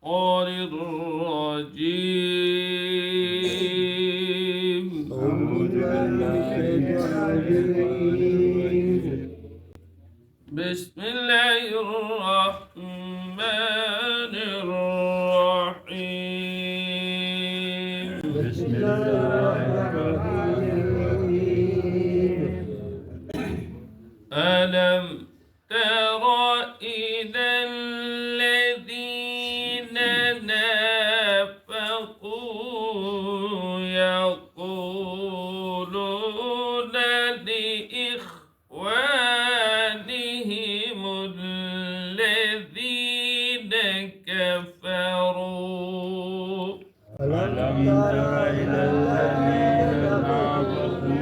الشيطان الرجيم. أعوذ بالله من الشيطان الرجيم. بسم الله الرحمن الرحيم. بسم الله الرحيم. ألم تر إلى الذين نافقوا يقولون لإخوانهم الذين كفروا ألم تر إلى الذين نافقوا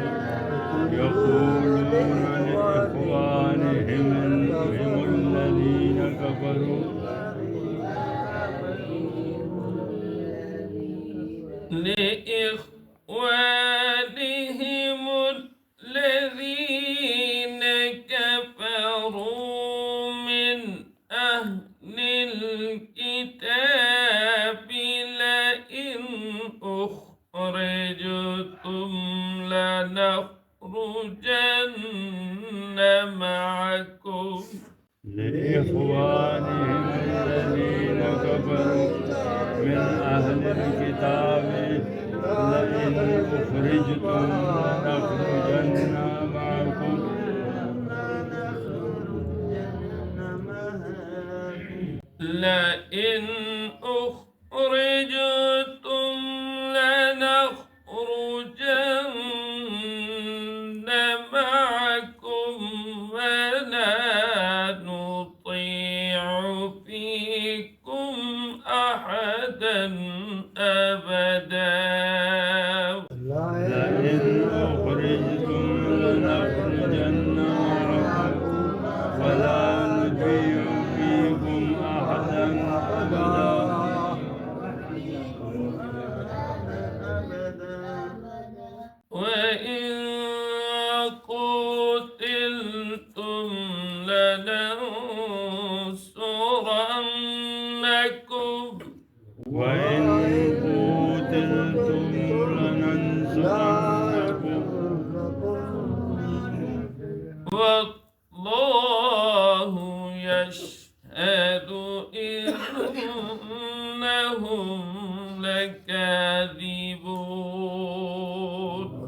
يقولون لإخوانهم الذين كفروا لإخوانهم الذين كفروا من أهل الكتاب لئن أخرجتم لنخرجن معكم لإخوانهم الذين كفروا من أهل الكتاب لئن أخرجتم لنخرجن معكم لئن أخرجتم لنخرجن معكم ولا نطيع فيكم أحدا أبدا لئن أخرجتم لنخرجن معكم ولا نطيع فيكم أحدا أبدا وإن قتلتم لننصرنكم وإن قتلتم لننصرنكم والله يشهد إنهم لكاذبون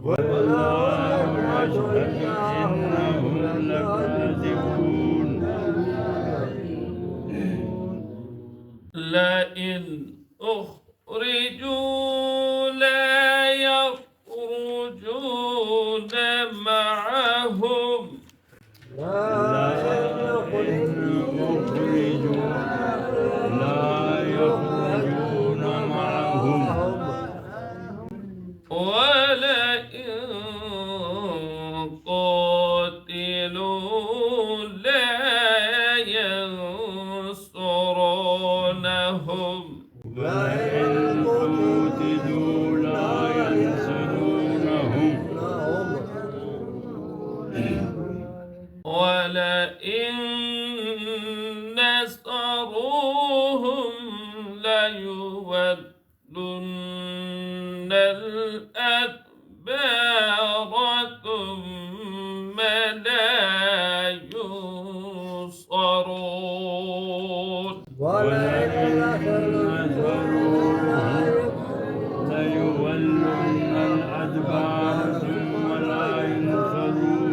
والله يشهد إنهم لكاذبون لئن أخرجوا لا يخرجون معهم لئن أخرجوا لا يخرجون معهم ولئن قاتلوا لا ينصرونهم وإن قتلوا لا ينصرونهم ولئن نصروهم ليولن الأدبار ثم لا ينصرون ولئن نصروهم ليولن الأدبار ثم لا ينصرون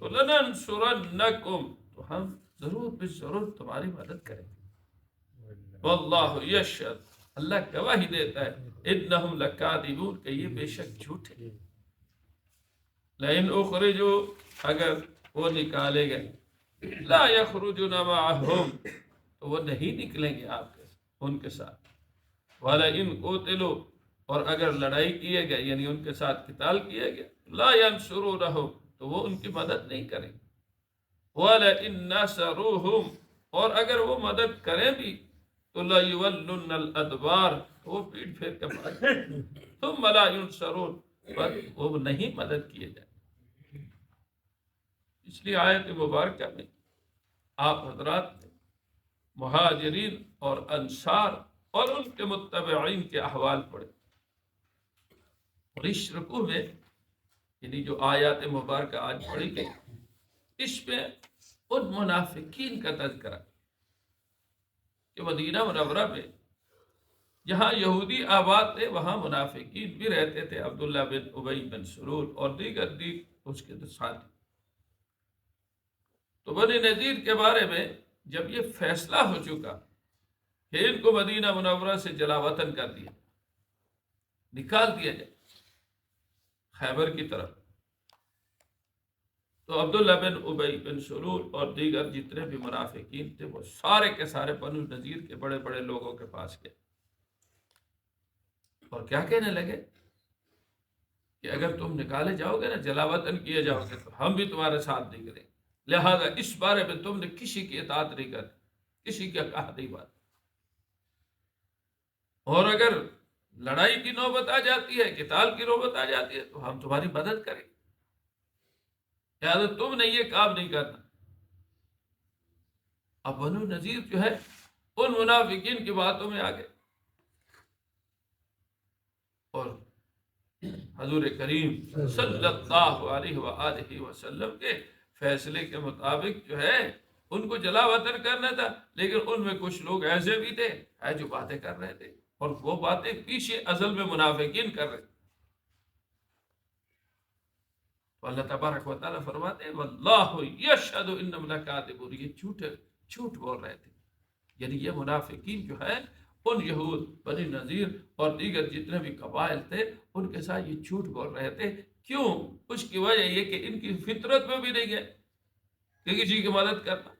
تو لننصرنکم، تو ہم ضرور بالضرور تمہاری مدد کریں گے۔ واللہ یشہد، اللہ گواہی دیتا ہے، انہم لکاذبون، کہ یہ بے شک جھوٹے۔ لئن اخرجوا، اگر وہ نکالے گئے، لا یخرجون معہم، تو وہ نہیں نکلیں گے آپ کے ان کے ساتھ۔ وَلَئِنْ قُوتِلُوا، اور اگر لڑائی کیے گئے یعنی ان کے ساتھ قتال کیے گئے، لا ينصرونہم، تو وہ ان کی مدد نہیں کریں گے۔ وَلَئِنْ نَصَرُوهُمْ، اور اگر وہ مدد کریں بھی تو لَيُوَلُّنَّ الْأَدْبَارَ، تو وہ پیٹ پھیر کے بھاگ جائیں گے۔ ثُمَّ لَا يُنصَرُونَ، پر وہ نہیں مدد کیے جائیں۔ اس لیے آیت مبارکہ میں آپ حضرات نے مہاجرین اور انصار اور ان کے متبعین کے احوال پڑھے، اور اس رکوع میں یعنی جو آیات مبارکہ آج پڑھی گئی، اس میں ان منافقین کا تذکرہ کہ مدینہ منورہ میں جہاں یہودی آباد تھے وہاں منافقین بھی رہتے تھے، عبداللہ بن ابی بن سلول اور دیگر اس کے ساتھی۔ تو بنی نذیر کے بارے میں جب یہ فیصلہ ہو چکا کہ ان کو مدینہ منورہ سے جلا وطن کر دیا، نکال دیا جائے خیبر کی طرف، تو عبداللہ بن ابی بن سلول اور دیگر جتنے بھی منافقین تھے وہ سارے کے سارے بنو نذیر کے بڑے بڑے لوگوں کے پاس گئے اور کیا کہنے لگے کہ اگر تم نکالے جاؤ گے نا، جلا وطن کیے جاؤ گے، تو ہم بھی تمہارے ساتھ نہیں کریں گے، لہذا اس بارے میں تم نے کسی کی اطاعت نہیں کرنی، کسی کا کہا نہیں بات، اور اگر لڑائی کی نوبت آ جاتی ہے، قتال کی نوبت آ جاتی ہے، تو ہم تمہاری مدد کریں گے، لہذا تم نے یہ کام نہیں کرنا۔ اب بنو نذیر جو ہے ان منافقین کی باتوں میں آگے، اور حضور کریم صلی اللہ علیہ وآلہ وسلم کے فیصلے کے مطابق جو ہے ان کو جلا وطن کرنا تھا، لیکن ان میں کچھ لوگ ایسے بھی تھے جو باتیں کر رہے تھے، اور وہ باتیں پیچھے ازل میں منافقین کر رہے تھے۔ تو اللہ تبارک و تعالیٰ فرماتے ہیں واللہ یشہد انہم لکاذبون، یہ جھوٹ بول رہے تھے، یعنی یہ منافقین جو ہے ان یہود بنی نذیر اور دیگر جتنے بھی قبائل تھے ان کے ساتھ یہ جھوٹ بول رہے تھے۔ کیوں؟ اس کی وجہ یہ کہ ان کی فطرت میں بھی نہیں ہے کہ کسی کی مدد کرنا۔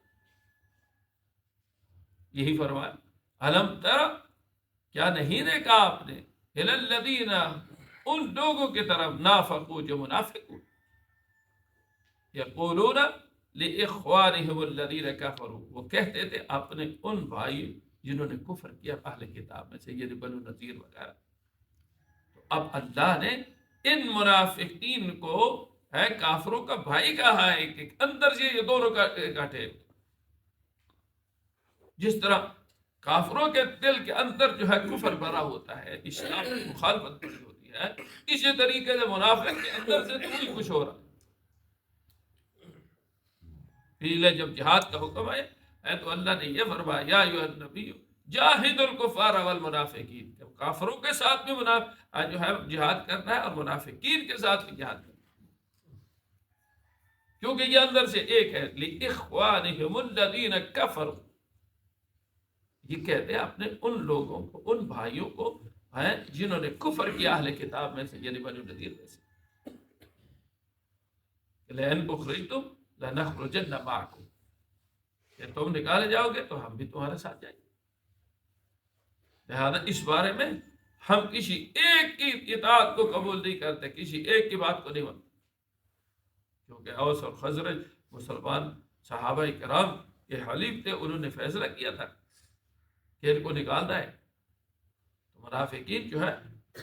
یہی فرمایا الم تر، کیا نہیں دیکھا آپ نے، الی الذین، ان لوگوں کی طرف، نافقوا، جو منافق ہوئے، یقولون لاخوانہم الذین کفروا، وہ کہتے تھے اپنے ان بھائی جنہوں نے کفر کیا اہل کتاب میں سے، یعنی بنو نذیر وغیرہ۔ تو اب اللہ نے ان منافقین کو کافروں کا بھائی کہا ہے کہ اندر سے یہ دونوں کاٹے، جس طرح کافروں کے دل کے اندر جو ہے کفر بھرا ہوتا ہے، اسلام کی مخالفت بھری ہوتی ہے، اسی طریقے سے منافق کے اندر سے تو نہیں کچھ ہو رہا۔ پہلے جب جہاد کا حکم ہے تو اللہ نے یہ فرمایا یا ایھا النبی جاہد الکفار والمنافقین، جب کافروں کے ساتھ بھی جو ہے جہاد کرنا ہے اور منافقین کے ساتھ بھی جہاد کرنا ہے، کیونکہ یہ اندر سے ایک ہے، لِإِخْوَانِهِمُ الَّذِينَ كَفَرُوا، یہ کہتے ہیں اپنے ان لوگوں کو، ان بھائیوں کو جنہوں نے کفر کیا اہل کتاب میں سے، یعنی بنو نذیر میں سے، لَإِنْ أُخْرِجْتُمْ لَنَخْرُجَنَّ مَعَكُمْ، کہ تم نکالے جاؤ گے تو ہم بھی تمہارے ساتھ جائیں گے۔ لہذا اس بارے میں ہم کسی ایک کی اطاعت کو قبول نہیں کرتے، کسی ایک کی بات کو نہیں مانتے، کیونکہ اوس اور خزرج مسلمان صحابہ کرام کے حلیف تھے، انہوں نے فیصلہ کیا تھا کہ ان کو نکالنا ہے۔ تو منافقین جو ہے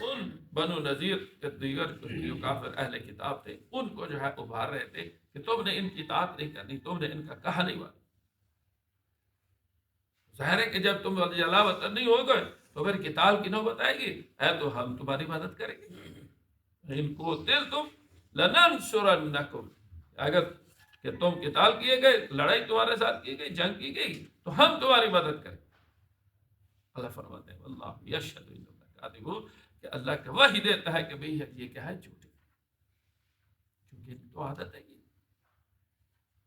ان بنو نذیر کے دیگر جو کافر اہل کتاب تھے ان کو جو ہے ابھار رہے تھے کہ تم نے ان کی اطاعت نہیں کرنی، تم نے ان کا کہا نہیں مانا۔ ظاہر ہے کہ جب تم جلا وطن نہیں ہو گئے تو پھر قتال کی نوبت آئے گی، تو ہم تمہاری مدد کریں گے۔ ان کو تم لننصرنکم، اگر کہ تم قتال کیے گئے، لڑائی تمہارے ساتھ کی گئی، جنگ کی گئی، تو ہم تمہاری مدد کریں۔ اللہ فرماتے ہیں اللہ یشہد انہم لکاذبون، کہ اللہ گواہی دیتا ہے کہ بھئی یہ کیا ہے، جھوٹ ہے، کیونکہ تو عادت ہے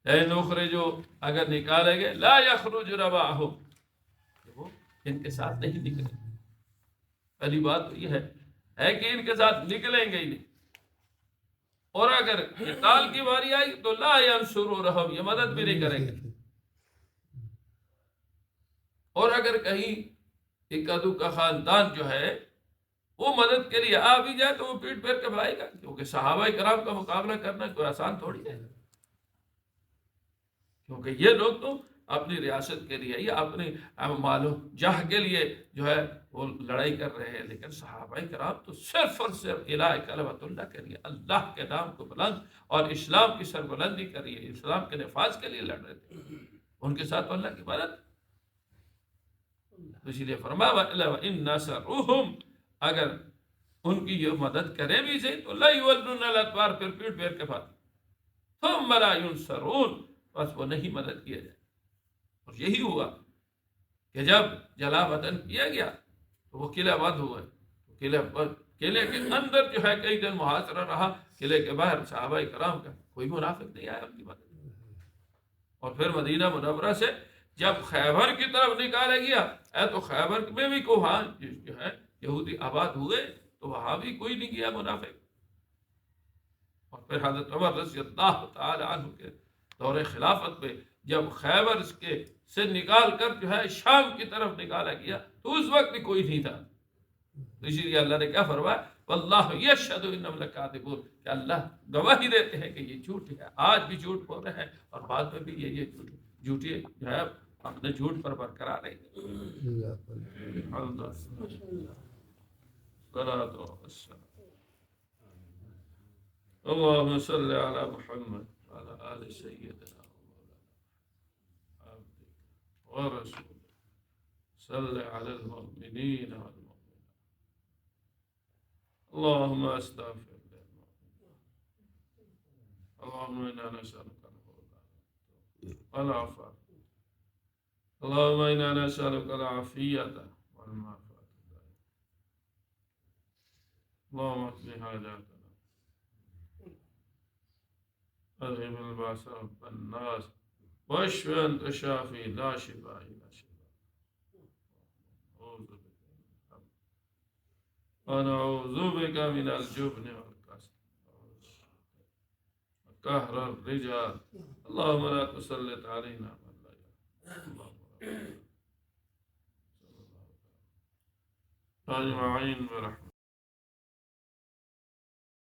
اے نخرجو اگر نکالیں گے لا یخرج رباہم وہ ان کے ساتھ نہیں نکلیں گے. پہلی بات تو یہ ہے کہ ان کے ساتھ نکلیں گے ہی نہیں. اور اگر قتال کی باری آئی تو لا ینصرونہم یہ مدد بھی نہیں کریں گے. اور اگر کہیں ایک عدو کا خاندان جو ہے وہ مدد کے لیے آ بھی جائے تو وہ پیٹ پھیر کے بھائے گا، کیونکہ صحابہ کرام کا مقابلہ کرنا کوئی آسان تھوڑی ہے. کیونکہ یہ لوگ تو اپنی ریاست کے لیے یا اپنی معلوم جاہ کے لیے جو ہے وہ لڑائی کر رہے ہیں، لیکن صحابہ کرام تو صرف اور صرف الہ کلمۃ اللہ کے لیے، اللہ کے نام کو بلند اور اسلام کی سربلندی کے لیے، اسلام کے نفاذ کے لیے لڑ رہے تھے. ان کے ساتھ اللہ کی مدد. اسی لیے فرمایا وَإِن نَصَرُوهُمْ اگر ان کی یہ مدد کرے بھی صحیح تو لا یولون الادبار پھر پیٹ پھیر کے بھاگے. ثم لا ینصرون بس وہ نہیں مدد کیا جائے. اور یہی ہوا کہ جب جلا وطن کیا گیا تو وہ قلعہ بند ہوا. قلعے کے اندر جو ہے کئی دن محاصرہ رہا، قلعے کے باہر صحابہ کرام کا کوئی منافق نہیں آیا ان کی مدد. اور پھر مدینہ منورہ سے جب خیبر کی طرف نکالا گیا تو خیبر میں بھی وہاں جو ہے یہودی آباد ہوئے تو وہاں بھی کوئی نہیں گیا منافق. اور پھر حضرت عمر رضی اللہ تعالی عنہ کے دور خلافت میں جب خیبر کے سے نکال کر جو ہے شام کی طرف نکالا گیا تو اس وقت بھی کوئی نہیں تھا. اسی لیے اللہ نے کیا فرمایا واللہ یشہد انہم لکاذبون کہ اللہ گواہی دیتے ہیں کہ یہ جھوٹ ہے. آج بھی جھوٹ بول رہے ہیں اور بعد میں بھی یہ جھوٹی جو ہے اپنے جھوٹ پر برقرار رہے. اللهم صل على محمد وعلى آل سيدنا عبدك ورسولك صل على المؤمنين والمؤمنات. اللهم استغفر للمؤمنين. اللهم إنا نسألك الهدى والعفو. اللهم إنا نسألك العافية والمعافاة. اللهم اقض حاجاتنا اذهب الباس رب الناس واشف أنت شافي لا شفاء إلا شفاء. ونعوذ بك من الجبن والكسل وقهر الرجال. اللهم لا تسلط علينا من لا يرحمنا. اللهم أجمعين برحمتك.